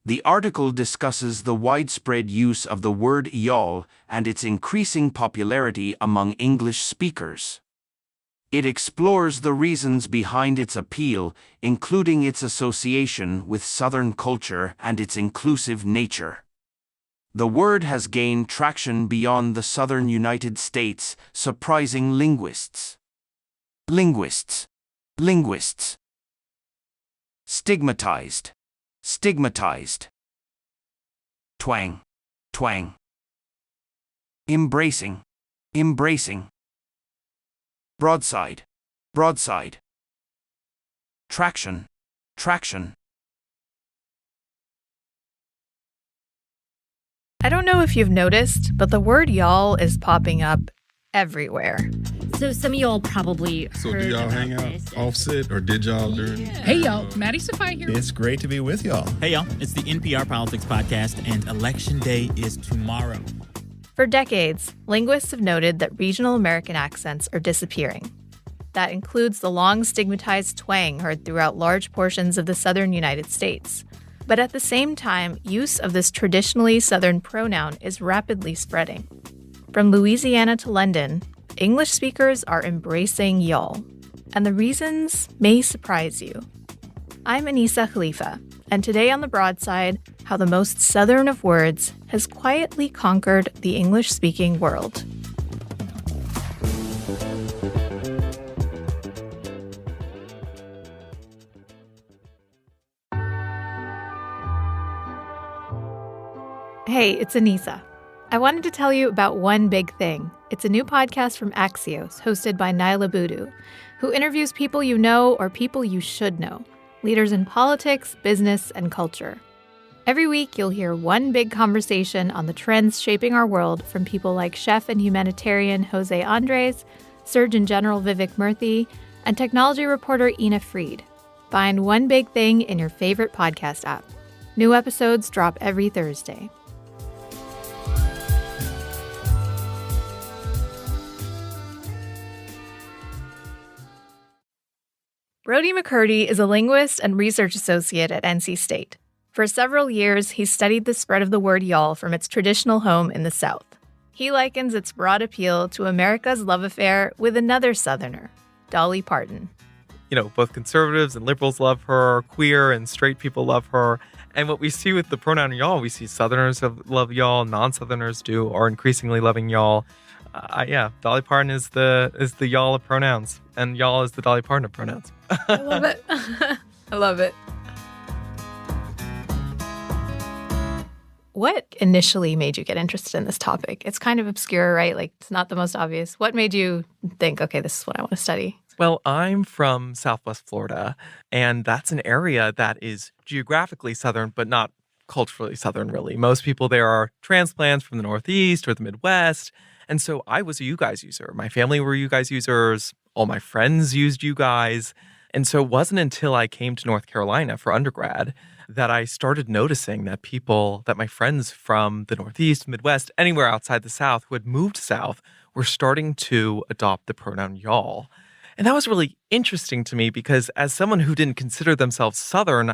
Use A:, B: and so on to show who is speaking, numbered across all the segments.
A: The article discusses the widespread use of the word y'all and its increasing popularity among English speakers. It explores the reasons behind its appeal, including its association with Southern culture and its inclusive nature. The word has gained traction beyond the southern United States, surprising linguists. Linguists. Linguists. Stigmatized. Stigmatized. Twang. Twang. Embracing. Embracing. Broadside. Broadside. Traction. Traction.
B: I don't know if you've noticed, but the word y'all is popping up everywhere.
C: So some of y'all probably
D: So
C: heard
D: do y'all
C: about
D: hang out
C: this.
D: offset or did y'all during?
E: Hey, y'all. Maddie Safai here.
F: It's great to be with y'all.
G: Hey, y'all. It's the NPR Politics Podcast, and Election Day is tomorrow.
B: For decades, linguists have noted that regional American accents are disappearing. That includes the long stigmatized twang heard throughout large portions of the southern United States. But at the same time, use of this traditionally Southern pronoun is rapidly spreading. From Louisiana to London, English speakers are embracing y'all. And the reasons may surprise you. I'm Anissa Khalifa, and today on The Broadside, how the most Southern of words has quietly conquered the English-speaking world. Hey, it's Anissa. I wanted to tell you about One Big Thing. It's a new podcast from Axios, hosted by Naila Boodoo, who interviews people you know or people you should know, leaders in politics, business, and culture. Every week, you'll hear one big conversation on the trends shaping our world from people like chef and humanitarian Jose Andres, Surgeon General Vivek Murthy, and technology reporter Ina Fried. Find One Big Thing in your favorite podcast app. New episodes drop every Thursday. Brody McCurdy is a linguist and research associate at NC State. For several years, he's studied the spread of the word y'all from its traditional home in the South. He likens its broad appeal to America's love affair with another Southerner, Dolly Parton.
H: You know, both conservatives and liberals love her, queer and straight people love her. And what we see with the pronoun y'all, we see Southerners love y'all, non-Southerners are increasingly loving y'all. Dolly Parton is the y'all of pronouns, and y'all is the Dolly Parton of pronouns.
B: I love it. I love it. What initially made you get interested in this topic? It's kind of obscure, right? Like, it's not the most obvious. What made you think, okay, this is what I want to study?
H: Well, I'm from Southwest Florida, and that's an area that is geographically Southern, but not culturally Southern, really. Most people there are transplants from the Northeast or the Midwest. And so I was a you guys user. My family were you guys users. All my friends used you guys. And so it wasn't until I came to North Carolina for undergrad that I started noticing that my friends from the Northeast, Midwest, anywhere outside the South who had moved south were starting to adopt the pronoun y'all. And that was really interesting to me because as someone who didn't consider themselves Southern,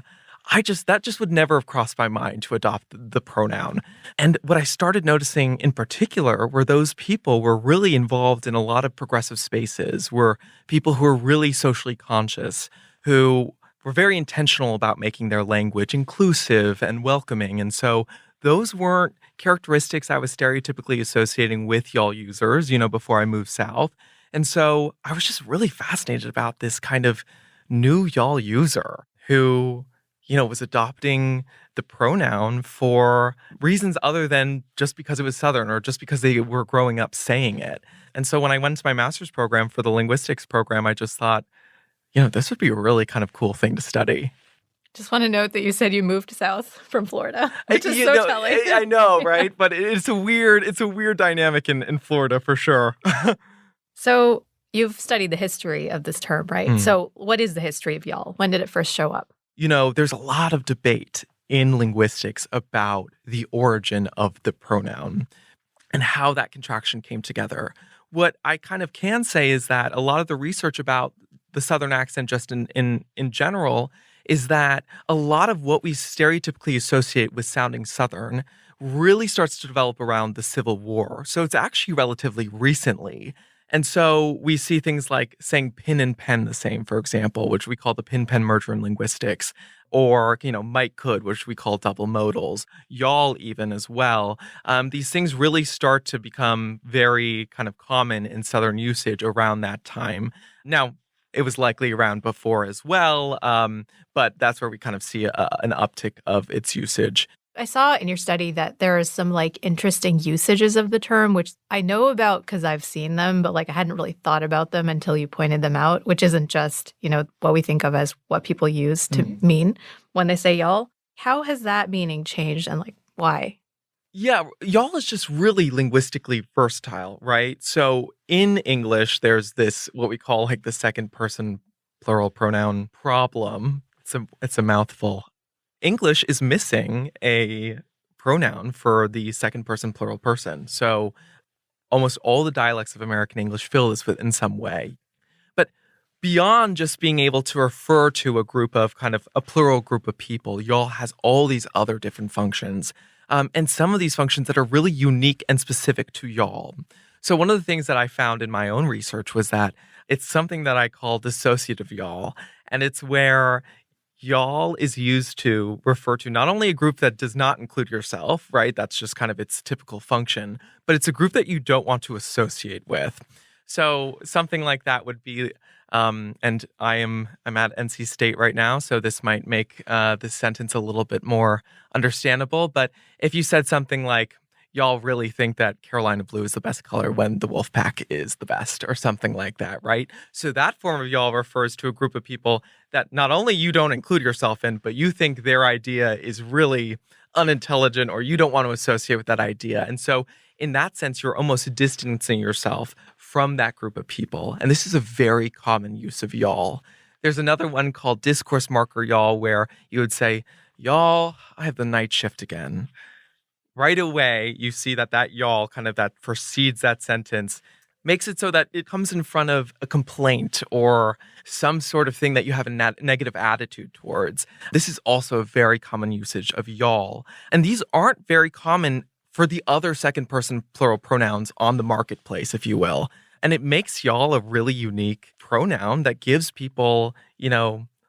H: that just would never have crossed my mind to adopt the pronoun. And what I started noticing in particular were those people were really involved in a lot of progressive spaces, were people who were really socially conscious, who were very intentional about making their language inclusive and welcoming. And so those weren't characteristics I was stereotypically associating with y'all users, before I moved south. And so I was just really fascinated about this kind of new y'all user who was adopting the pronoun for reasons other than just because it was Southern or just because they were growing up saying it. And so when I went to my master's program for the linguistics program, I just thought, this would be a really kind of cool thing to study.
B: Just want to note that you said you moved south from Florida, which is telling.
H: I know, right? But it's a weird dynamic in Florida for sure.
B: So you've studied the history of this term, right? So what is the history of y'all? When did it first show up?
H: There's a lot of debate in linguistics about the origin of the pronoun and how that contraction came together. What I kind of can say is that a lot of the research about the Southern accent just in general is that a lot of what we stereotypically associate with sounding Southern really starts to develop around the Civil War. So it's actually relatively recently. And so we see things like saying pin and pen the same, for example, which we call the pin-pen merger in linguistics, or, might could, which we call double modals, y'all even as well. These things really start to become very kind of common in Southern usage around that time. Now, it was likely around before as well, but that's where we kind of see an uptick of its usage.
B: I saw in your study that there are some interesting usages of the term, which I know about because I've seen them, but I hadn't really thought about them until you pointed them out, which isn't just, what we think of as what people use to mean when they say y'all. How has that meaning changed and why?
H: Yeah, y'all is just really linguistically versatile, right? So in English, there's this, what we call the second person plural pronoun problem. It's a mouthful. English is missing a pronoun for the second person plural person. So almost all the dialects of American English fill this in some way. But beyond just being able to refer to a group of kind of a plural group of people, y'all has all these other different functions. And some of these functions that are really unique and specific to y'all. So one of the things that I found in my own research was that it's something that I call dissociative y'all. And it's where y'all is used to refer to not only a group that does not include yourself, right? That's just kind of its typical function, but it's a group that you don't want to associate with. So something like that would be, and I'm at NC State right now, so this might make this sentence a little bit more understandable. But if you said something like, y'all really think that Carolina blue is the best color when the Wolfpack is the best, or something like that, right? So that form of y'all refers to a group of people that not only you don't include yourself in, but you think their idea is really unintelligent, or you don't want to associate with that idea. And so in that sense, you're almost distancing yourself from that group of people. And this is a very common use of y'all. There's another one called discourse marker y'all, where you would say, y'all, I have the night shift again. Right away, you see that y'all kind of that precedes that sentence makes it so that it comes in front of a complaint or some sort of thing that you have a negative attitude towards. This is also a very common usage of y'all. And these aren't very common for the other second person plural pronouns on the marketplace, if you will. And it makes y'all a really unique pronoun that gives people,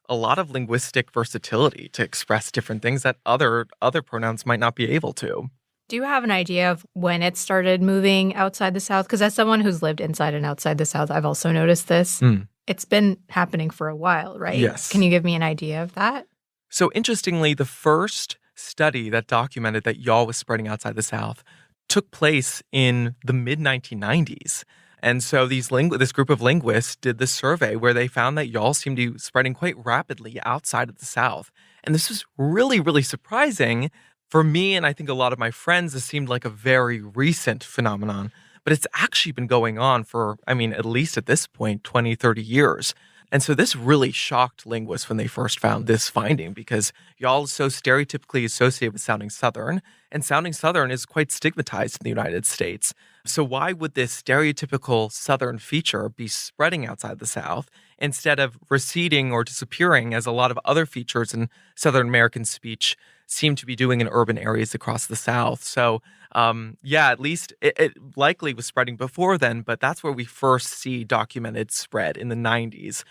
H: a lot of linguistic versatility to express different things that other pronouns might not be able to.
B: Do you have an idea of when it started moving outside the South? Because as someone who's lived inside and outside the South, I've also noticed this. It's been happening for a while, right?
H: Yes.
B: Can you give me an idea of that?
H: So interestingly, the first study that documented that y'all was spreading outside the South took place in the mid-1990s. And so this group of linguists did this survey where they found that y'all seemed to be spreading quite rapidly outside of the South. And this was really, really surprising for me, and I think a lot of my friends. This seemed like a very recent phenomenon, but it's actually been going on for, at least at this point, 20, 30 years. And so this really shocked linguists when they first found this finding, because y'all is so stereotypically associated with sounding Southern, and sounding Southern is quite stigmatized in the United States. So why would this stereotypical Southern feature be spreading outside the South instead of receding or disappearing, as a lot of other features in Southern American speech seem to be doing in urban areas across the South? So at least it likely was spreading before then, but that's where we first see documented spread in the 90s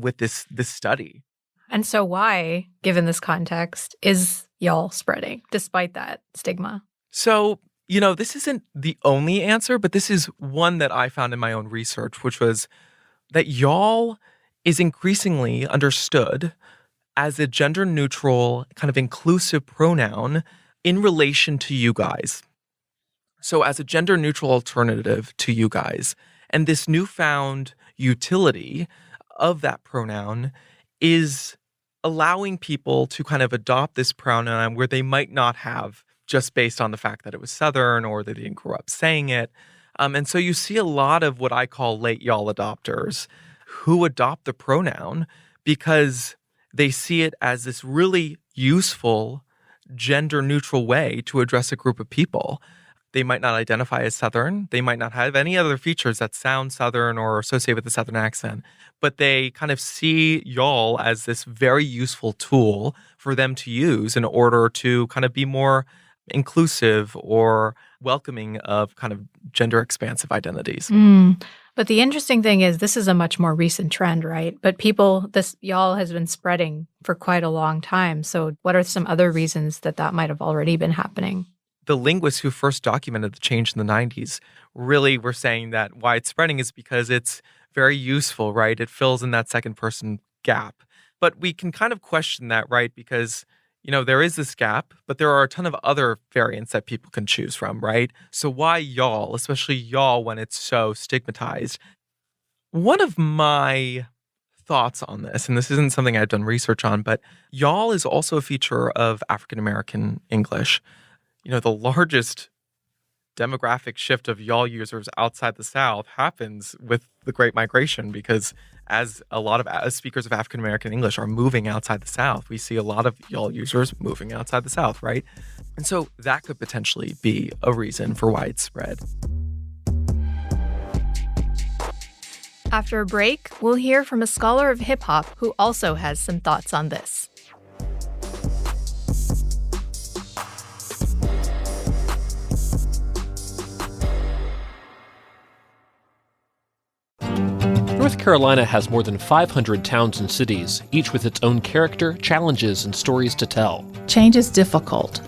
H: with this study.
B: And so why, given this context, is y'all spreading despite that stigma?
H: So, this isn't the only answer, but this is one that I found in my own research, which was that y'all is increasingly understood as a gender-neutral, kind of inclusive pronoun in relation to you guys. So as a gender-neutral alternative to you guys. And this newfound utility of that pronoun is allowing people to kind of adopt this pronoun where they might not have, just based on the fact that it was Southern or that they didn't grow up saying it. And so you see a lot of what I call late y'all adopters who adopt the pronoun because they see it as this really useful gender-neutral way to address a group of people. They might not identify as Southern. They might not have any other features that sound Southern or associate with a Southern accent, but they kind of see y'all as this very useful tool for them to use in order to kind of be more inclusive or welcoming of kind of gender expansive identities.
B: But the interesting thing is this is a much more recent trend, right? But this y'all has been spreading for quite a long time. So what are some other reasons that might have already been happening?
H: The linguists who first documented the change in the 90s really were saying that why it's spreading is because it's very useful, right? It fills in that second person gap. But we can kind of question that, right? Because, there is this gap, but there are a ton of other variants that people can choose from, right? So why y'all, especially y'all when it's so stigmatized? One of my thoughts on this, and this isn't something I've done research on, but y'all is also a feature of African American English. The largest demographic shift of y'all users outside the South happens with the Great Migration, because as a lot of speakers of African American English are moving outside the South, we see a lot of y'all users moving outside the South, right? And so that could potentially be a reason for why it's spread.
B: After a break, we'll hear from a scholar of hip-hop who also has some thoughts on this.
F: North Carolina has more than 500 towns and cities, each with its own character, challenges, and stories to tell.
I: Change is difficult,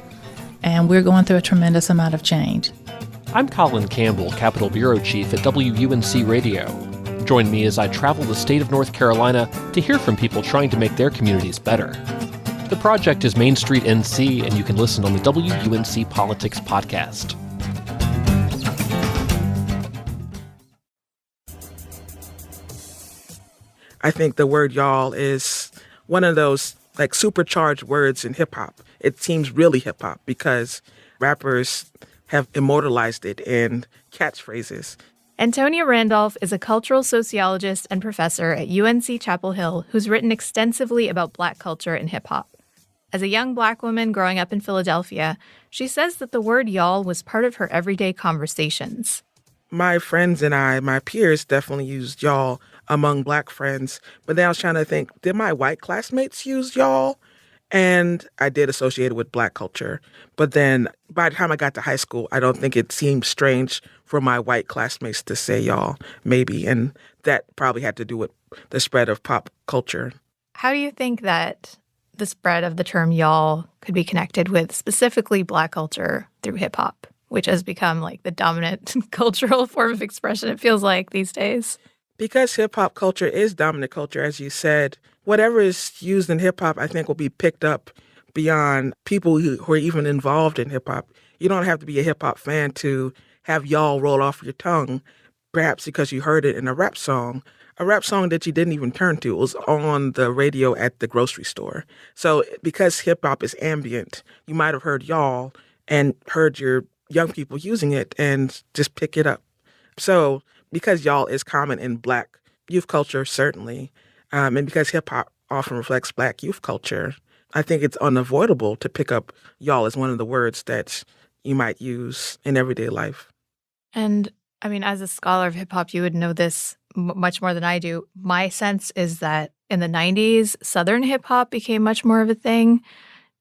I: and we're going through a tremendous amount of change.
F: I'm Colin Campbell, Capitol Bureau Chief at WUNC Radio. Join me as I travel the state of North Carolina to hear from people trying to make their communities better. The project is Main Street NC, and you can listen on the WUNC Politics Podcast.
J: I think the word y'all is one of those supercharged words in hip hop. It seems really hip hop because rappers have immortalized it in catchphrases.
B: Antonia Randolph is a cultural sociologist and professor at UNC Chapel Hill who's written extensively about Black culture and hip hop. As a young Black woman growing up in Philadelphia, she says that the word y'all was part of her everyday conversations.
J: My friends and my peers definitely used y'all among Black friends. But then I was trying to think, did my white classmates use y'all? And I did associate it with Black culture. But then by the time I got to high school, I don't think it seemed strange for my white classmates to say y'all, maybe. And that probably had to do with the spread of pop culture.
B: How do you think that the spread of the term y'all could be connected with specifically Black culture through hip hop, which has become the dominant cultural form of expression, it feels like these days?
J: Because hip-hop culture is dominant culture, as you said, whatever is used in hip-hop, I think, will be picked up beyond people who are even involved in hip-hop. You don't have to be a hip-hop fan to have y'all roll off your tongue, perhaps because you heard it in a rap song that you didn't even turn to. It was on the radio at the grocery store. So because hip-hop is ambient, you might have heard y'all and heard your young people using it and just pick it up. So because y'all is common in Black youth culture, certainly, and because hip-hop often reflects Black youth culture, I think it's unavoidable to pick up y'all as one of the words that you might use in everyday life.
B: And, as a scholar of hip-hop, you would know this much more than I do. My sense is that in the 90s, Southern hip-hop became much more of a thing.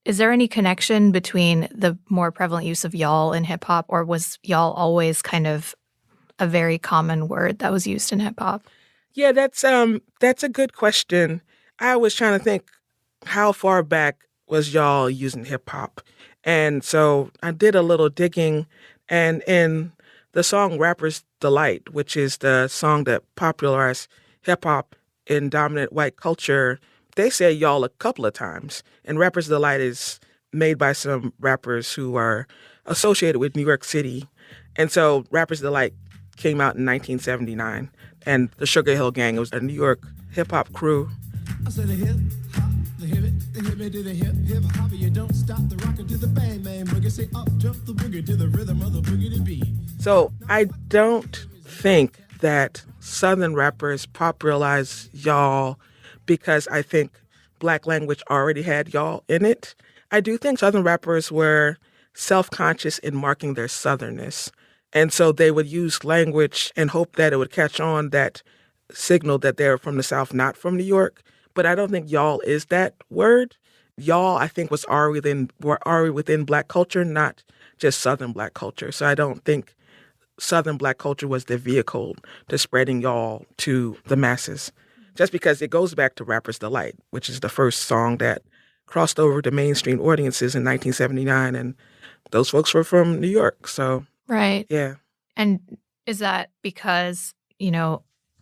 B: Is there any connection between the more prevalent use of y'all in hip-hop, or was y'all always kind of a very common word that was used in hip-hop?
J: Yeah, that's a good question. I was trying to think, how far back was y'all using hip-hop? And so I did a little digging, and in the song Rapper's Delight, which is the song that popularized hip-hop in dominant white culture, they say y'all a couple of times. And Rapper's Delight is made by some rappers who are associated with New York City. And so Rapper's Delight came out in 1979. And the Sugar Hill Gang was a New York hip-hop crew. I said the hip-hop, the hip it to the hip-hop, you don't stop the rocket to the bang, bang, boogie, say up, jump the boogie to the rhythm of the boogie to beat. So I don't think that Southern rappers popularized y'all because I think Black language already had y'all in it. I do think Southern rappers were self-conscious in marking their southernness. And so they would use language and hope that it would catch on, that signal that they're from the South, not from New York. But I don't think y'all is that word. Y'all, I think, were already within Black culture, not just Southern Black culture. So I don't think Southern Black culture was the vehicle to spreading y'all to the masses. Just because it goes back to Rapper's Delight, which is the first song that crossed over to mainstream audiences in 1979. And those folks were from New York. So,
B: right.
J: Yeah.
B: And is that because,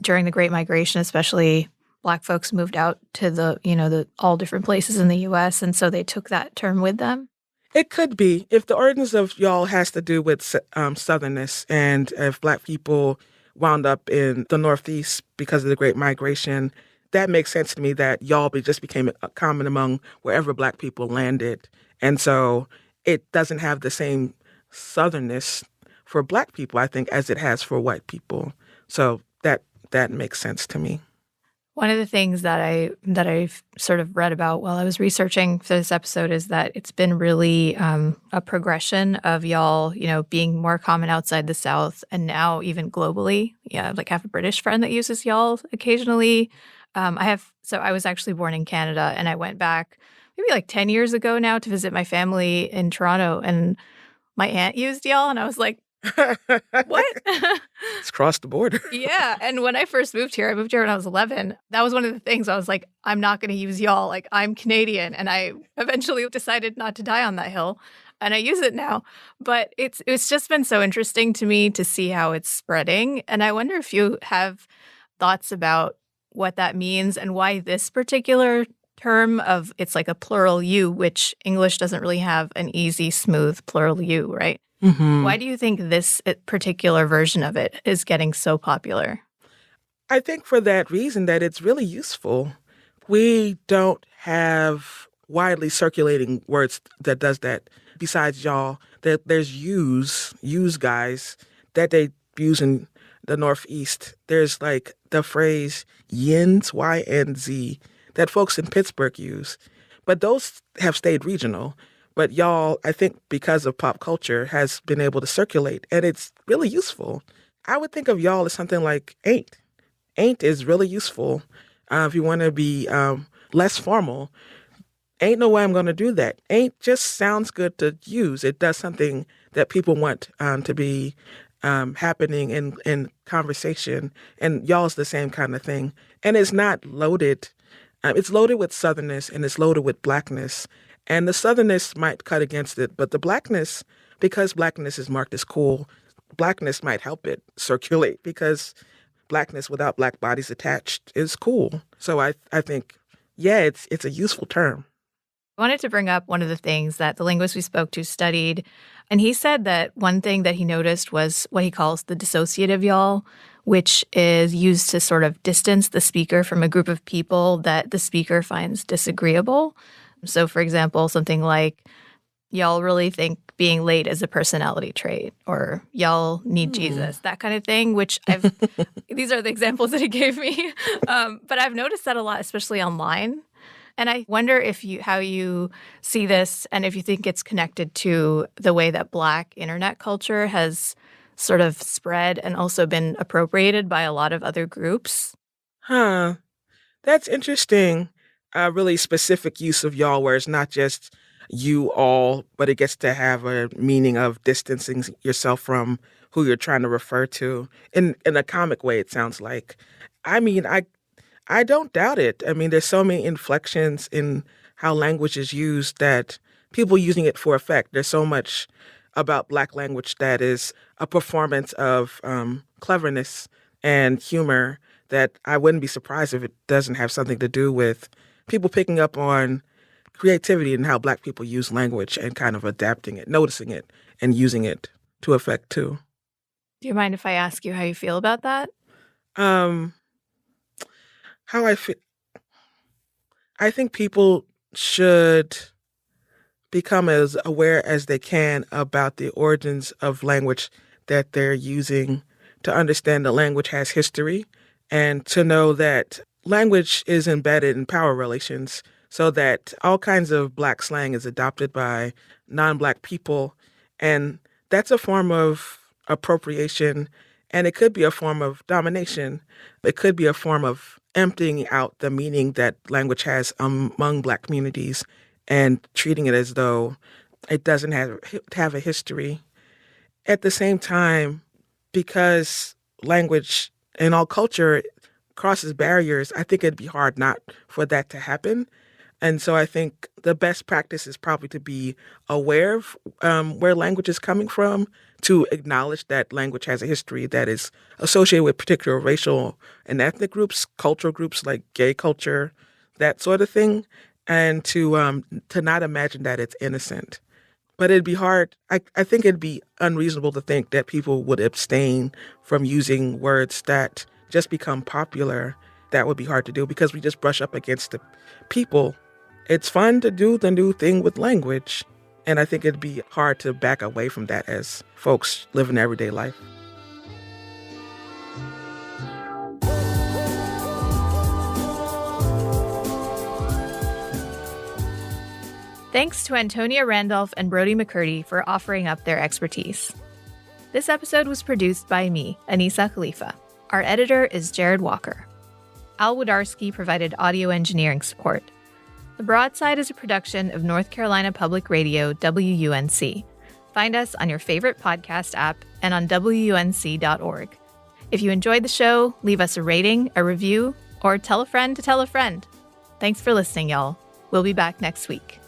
B: during the Great Migration, especially, Black folks moved out to the all different places in the U.S., and so they took that term with them?
J: It could be. If the origins of y'all has to do with Southernness, and if Black people wound up in the Northeast because of the Great Migration, that makes sense to me that y'all just became common among wherever Black people landed. And so it doesn't have the same Southernness for Black people, I think, as it has for white people. So that makes sense to me.
B: One of the things that I've sort of read about while I was researching for this episode is that it's been really a progression of y'all, being more common outside the South, and now even globally. Yeah, I have a British friend that uses y'all occasionally. I was actually born in Canada, and I went back maybe 10 years ago now to visit my family in Toronto, and my aunt used y'all, and I was like, what?
J: It's crossed the border.
B: Yeah. And when I first moved here, I moved here when I was 11. That was one of the things I was like, I'm not going to use y'all. I'm Canadian. And I eventually decided not to die on that hill. And I use it now. But it's just been so interesting to me to see how it's spreading. And I wonder if you have thoughts about what that means and why this particular term of it's like a plural you, which English doesn't really have an easy, smooth plural you, right?
J: Mm-hmm.
B: Why do you think this particular version of it is getting so popular?
J: I think for that reason, that it's really useful. We don't have widely circulating words that does that. Besides y'all, there's use guys that they use in the Northeast. There's the phrase yins, Y-N-Z, that folks in Pittsburgh use. But those have stayed regional. But y'all, I think because of pop culture, has been able to circulate, and it's really useful. I would think of y'all as something like ain't. Ain't is really useful if you want to be less formal. Ain't no way I'm going to do that. Ain't just sounds good to use. It does something that people want to be happening in conversation, and y'all's the same kind of thing. And it's not loaded. It's loaded with Southernness, and it's loaded with Blackness. And the Southernness might cut against it, but the Blackness, because Blackness is marked as cool, Blackness might help it circulate, because Blackness without Black bodies attached is cool. So I think, yeah, it's a useful term.
B: I wanted to bring up one of the things that the linguist we spoke to studied, and he said that one thing that he noticed was what he calls the dissociative y'all, which is used to sort of distance the speaker from a group of people that the speaker finds disagreeable. So, for example, something like, y'all really think being late is a personality trait, or y'all need Jesus, that kind of thing, which these are the examples that he gave me. But I've noticed that a lot, especially online. And I wonder how you see this, and if you think it's connected to the way that Black internet culture has sort of spread and also been appropriated by a lot of other groups.
J: Huh. That's interesting. A really specific use of y'all, where it's not just you all, but it gets to have a meaning of distancing yourself from who you're trying to refer to in a comic way, it sounds like. I mean, I don't doubt it. I mean, there's so many inflections in how language is used that people using it for effect. There's so much about Black language that is a performance of cleverness and humor that I wouldn't be surprised if it doesn't have something to do with people picking up on creativity and how Black people use language and kind of adapting it, noticing it, and using it to effect too.
B: Do you mind if I ask you how you feel about that?
J: How I feel? I think people should become as aware as they can about the origins of language that they're using, to understand that language has history, and to know that language is embedded in power relations, so that all kinds of Black slang is adopted by non-Black people And that's a form of appropriation, and it could be a form of domination. It could be a form of emptying out the meaning that language has among Black communities and treating it as though it doesn't have a history. At the same time, because language and all culture crosses barriers, I think it'd be hard not for that to happen. And so I think the best practice is probably to be aware of where language is coming from, to acknowledge that language has a history that is associated with particular racial and ethnic groups, cultural groups like gay culture, that sort of thing, and to not imagine that it's innocent. But it'd be hard. I think it'd be unreasonable to think that people would abstain from using words that just become popular. That would be hard to do because we just brush up against the people. It's fun to do the new thing with language. And I think it'd be hard to back away from that as folks live in everyday life.
B: Thanks to Antonia Randolph and Brody McCurdy for offering up their expertise. This episode was produced by me, Anissa Khalifa. Our editor is Jared Walker. Al Wodarski provided audio engineering support. The Broadside is a production of North Carolina Public Radio, WUNC. Find us on your favorite podcast app and on WUNC.org. If you enjoyed the show, leave us a rating, a review, or tell a friend to tell a friend. Thanks for listening, y'all. We'll be back next week.